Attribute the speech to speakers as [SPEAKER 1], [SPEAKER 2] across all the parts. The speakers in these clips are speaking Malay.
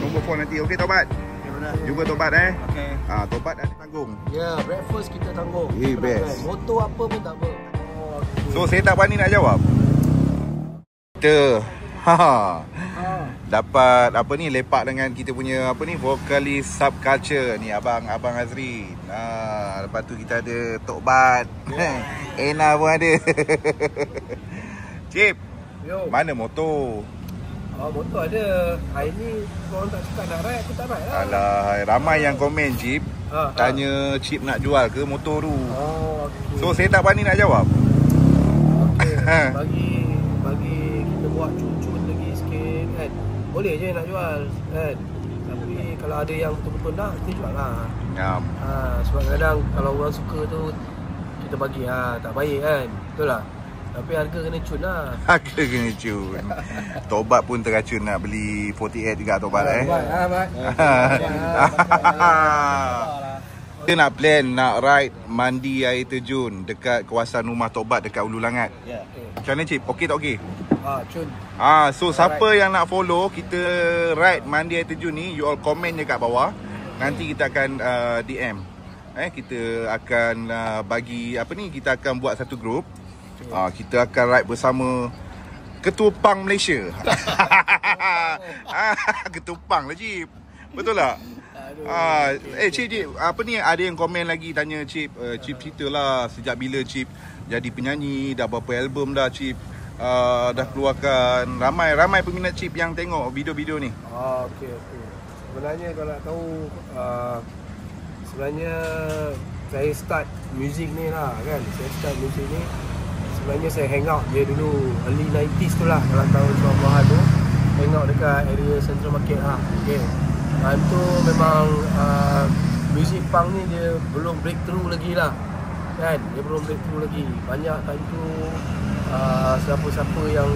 [SPEAKER 1] Nombor phone nanti. Okey Tobat. Jumpa Tobat
[SPEAKER 2] Okay.
[SPEAKER 1] Tobat ada tanggung.
[SPEAKER 2] Ya, breakfast kita tanggung.
[SPEAKER 1] Best.
[SPEAKER 2] Motor apa pun tak apa.
[SPEAKER 1] So saya tak berani nak jawab. Kita dapat apa ni, lepak dengan kita punya apa ni, vokalis Subculture ni, abang Azrin. Lepas tu kita ada Tobat. Ena pun ada. Cip.
[SPEAKER 2] Yo.
[SPEAKER 1] Mana motor?
[SPEAKER 2] Motor ada. Hari ni korang tak suka nak ride, aku tak ride lah.
[SPEAKER 1] Alah, ramai yang komen Cip. Tanya Cip nak jual ke motor tu.
[SPEAKER 2] Okay.
[SPEAKER 1] So saya tak berani nak jawab.
[SPEAKER 2] Okay. Bagi kita buat cun-cun lagi sikit kan. Boleh je nak jual kan. Tapi kalau ada yang betul-betul nak, kita jual lah. Sebab kadang kalau orang suka tu kita bagi tak baik kan. Betul lah. Tapi harga kena cun lah.
[SPEAKER 1] Harga kena cun. Tobat pun teracun nak beli 48 juga Tobat Kita nak plan nak ride mandi air terjun dekat kawasan rumah Tobat dekat Ulu Langat. Macam mana Cip? Okey tak okey?
[SPEAKER 2] Cun.
[SPEAKER 1] So siapa yang nak follow kita ride mandi air terjun ni, you all komen je kat bawah. Nanti kita akan DM. Kita akan bagi apa ni, kita akan buat satu group. Kita akan ride bersama Ketua Pang Malaysia. Ketua Pang lah Cip. Betul tak? Cip, apa ni, ada yang komen lagi tanya Cip, Cip ceritalah sejak bila Cip jadi penyanyi, dah berapa album dah Cip dah keluarkan. Ramai peminat Cip yang tengok video-video ni.
[SPEAKER 2] Okey. Sebenarnya kalau nak tahu, sebenarnya saya start music ni lah kan. Sebenarnya saya hang out dia dulu early 90s tu lah, dalam tahun 90-an tu. Hang out dekat area Central Market lah. Okay. Time tu memang music punk ni dia belum breakthrough lagi lah kan. Dia belum breakthrough lagi. Banyak time tu siapa-siapa yang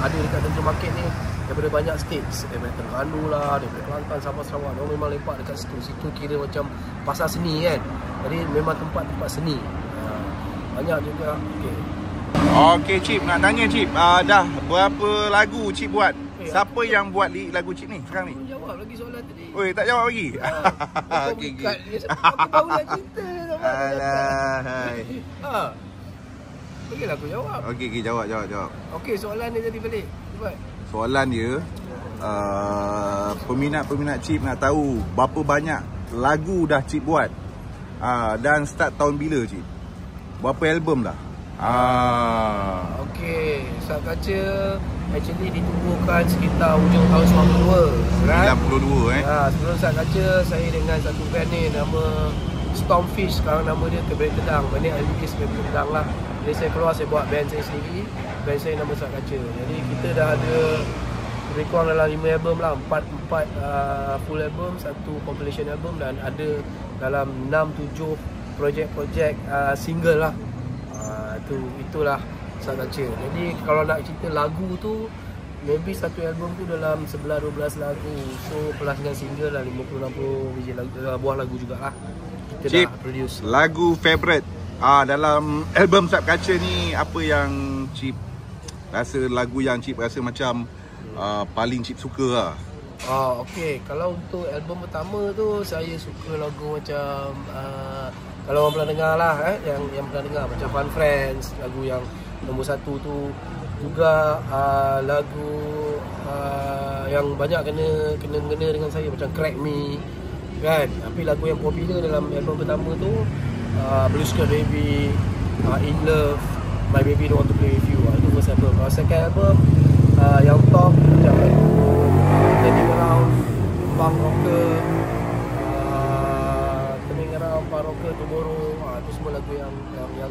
[SPEAKER 2] ada dekat Central Market ni daripada banyak stage, daripada Terengganu lah, daripada Kelantan, Sabah, Sarawak. Mereka memang lepak dekat situ kira macam pasar seni kan. Jadi memang tempat seni. Banyak juga.
[SPEAKER 1] Okey Cip, nak tanya Cip, dah berapa lagu Cip buat? Siapa yang buat lagu Cip ni sekarang ni?
[SPEAKER 2] Aku jawab lagi soalan tadi.
[SPEAKER 1] Oi, tak jawab lagi.
[SPEAKER 2] Okey. Aku baru nak cerita sama.
[SPEAKER 1] Alah.
[SPEAKER 2] Okeylah aku jawab.
[SPEAKER 1] Okey, jawab.
[SPEAKER 2] Okey, soalan dia tadi balik. Cepat.
[SPEAKER 1] Soalan dia, peminat Cip nak tahu berapa banyak lagu dah Cip buat. Dan start tahun bila Cip? Berapa album dah?
[SPEAKER 2] Okey, Subculture actually ditubuhkan sekitar hujung tahun 92.
[SPEAKER 1] 92
[SPEAKER 2] sebelum Subculture saya dengan satu band ni nama Stormfish, sekarang nama dia Keberik Tedang. Band ni Alibis Keberik Tedang lah. Jadi saya keluar, saya buat band saya sendiri. Band saya nama Subculture. Jadi kita dah ada lebih kurang dalam 5 album lah. 4 full album, 1 compilation album, dan ada dalam 6-7 projek-projek single lah. Itulah Subculture. Jadi kalau nak cerita lagu tu, maybe satu album tu dalam 11-12 lagu. So plus dengan single lah 50-60 biji lagu, buah lagu jugalah. Kita
[SPEAKER 1] Cip,
[SPEAKER 2] dah produce.
[SPEAKER 1] lagu favourite dalam album Subculture ni, apa yang Cip rasa, lagu yang Cip rasa macam paling Cip suka lah?
[SPEAKER 2] Okey, kalau untuk album pertama tu saya suka lagu macam kalau orang pernah dengar lah, yang pernah dengar macam Fun Friends, lagu yang nombor 1 tu. Juga lagu yang banyak kena dengan saya macam Crack Me kan. Tapi lagu yang popular dalam album pertama tu Blue Skirt Baby, In Love, My Baby Don't Want To Play With You. Itu first album. Kalau second album yang top macam lagu Turning Around, Punk Rocker, Turning Around, Punk Rocker, Tomorrow. Itu semua lagu yang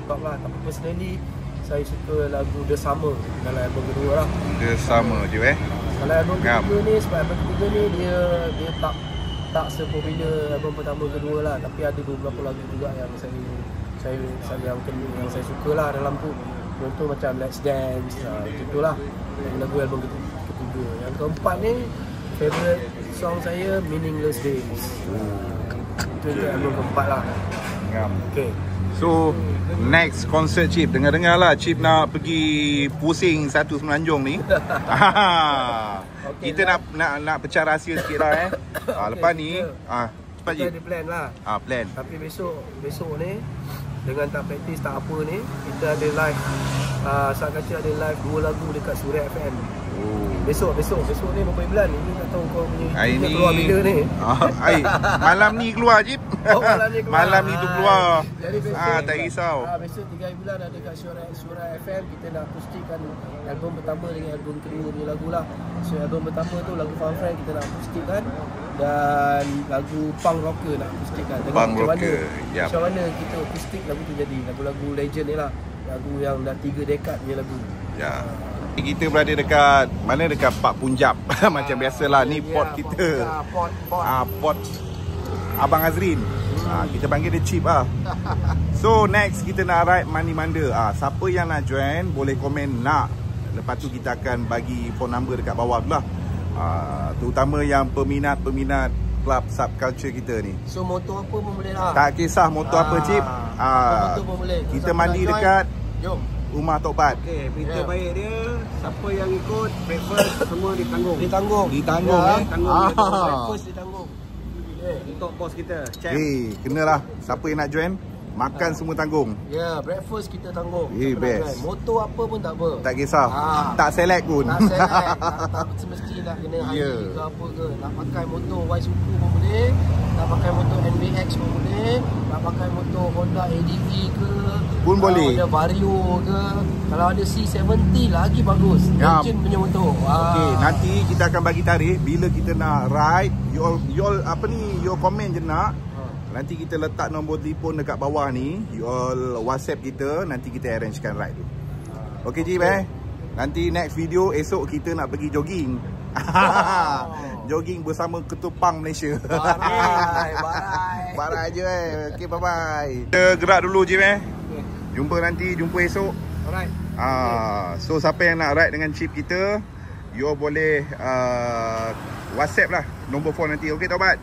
[SPEAKER 2] top lah. Tapi personally saya suka lagu The Summer dalam album kedua lah.
[SPEAKER 1] The Summer je
[SPEAKER 2] Kalau album ketiga ni, sebab album ketiga ni dia tak sepopular album pertama kedua lah. Tapi ada beberapa lagu juga yang saya suka lah dalam tu. Contoh macam Let's Dance, itulah lagu album ketiga. Yang keempat ni, favourite song saya Meaningless Days. Itu album keempat lah.
[SPEAKER 1] Okay. So Next concert Chip. Dengar-dengar lah Chip nak pergi pusing satu Semenanjung ni. Kita nak pecah rahsia sikit lah lepas ni cepat
[SPEAKER 2] kita
[SPEAKER 1] Chip.
[SPEAKER 2] ada plan lah.
[SPEAKER 1] Plan.
[SPEAKER 2] Tapi besok ni dengan tak praktis tak apa ni, kita ada live. Saat kaca ada live 2 lagu dekat Suria FM. Besok ni berapa bulan ni? Tak tahu kau punya
[SPEAKER 1] ini
[SPEAKER 2] keluar bila ni.
[SPEAKER 1] Malam ni keluar Jip.
[SPEAKER 2] Malam ni keluar.
[SPEAKER 1] Malam ni tu keluar.
[SPEAKER 2] Jadi besok
[SPEAKER 1] tak risau.
[SPEAKER 2] Besok 3 hari bulan ada kat Suria FM. Kita nak akustikkan album pertama dengan album kedua punya lagu lah. So album pertama tu lagu Fun Friend kita nak akustikkan, dan lagu Punk Rocker nak akustikkan.
[SPEAKER 1] Punk Rocker.
[SPEAKER 2] Macam mana kita akustik lagu tu jadi. Lagu-lagu legend ni lah. Lagu yang dah 3 dekad punya lagu.
[SPEAKER 1] Ya. Kita berada dekat mana, dekat Park Punjab. Macam biasalah ni pot kita. Pot Abang Azrin. Kita panggil dia Chip lah. So next kita nak ride Money Manda. Siapa yang nak join boleh komen nak. Lepas tu kita akan bagi phone number dekat bawah tu lah. Terutama yang peminat club subculture kita ni.
[SPEAKER 2] So motor apa pun boleh lah.
[SPEAKER 1] Tak kisah motor apa Chip.
[SPEAKER 2] Motor pun boleh.
[SPEAKER 1] Kita mandi dekat rumah Tok Pat.
[SPEAKER 3] Okey, berita baik dia, siapa yang ikut breakfast semua ditanggung.
[SPEAKER 2] Ditanggung breakfast ditanggung.
[SPEAKER 3] Untuk bos kita. Check.
[SPEAKER 1] Kenalah. Siapa yang nak join, makan semua tanggung.
[SPEAKER 2] Breakfast kita tanggung.
[SPEAKER 1] Best.
[SPEAKER 2] Motor apa pun tak apa.
[SPEAKER 1] Tak kisah. Tak select pun.
[SPEAKER 2] Tak select. tak semesti nak kena hari ke apa ke. Nak pakai motor Y-Suku pun boleh. Nak pakai motor NBX pun boleh. Nak pakai motor Honda ADV ke
[SPEAKER 1] pun boleh.
[SPEAKER 2] Ada Vario ke. Kalau ada C70 lagi bagus. Engine punya motor.
[SPEAKER 1] Okey, nanti kita akan bagi tarikh bila kita nak ride. You all komen je nak. Nanti kita letak nombor telefon dekat bawah ni. You all WhatsApp kita, nanti kita arrangekan ride tu. Okey Jim Nanti next video esok kita nak pergi jogging. Jogging bersama Ketua Pang Malaysia. Barai je Okey, bye-bye. Kita gerak dulu Jim Jumpa nanti, jumpa esok.
[SPEAKER 2] Alright.
[SPEAKER 1] So siapa yang nak ride dengan Chip kita, you all boleh WhatsApp lah nombor phone nanti. Okey Tobat.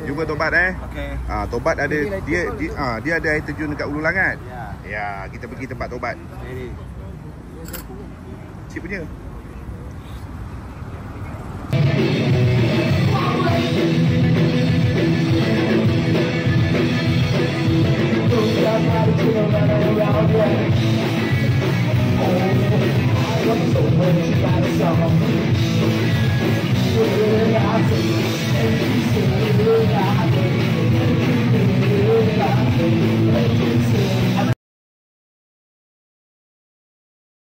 [SPEAKER 1] Jumpa Tobat
[SPEAKER 3] Okey.
[SPEAKER 1] Tobat ada dia ada air terjun dekat Ulu Langat. Ya, kita pergi tempat Tobat. Cik punya. Oh, I'm so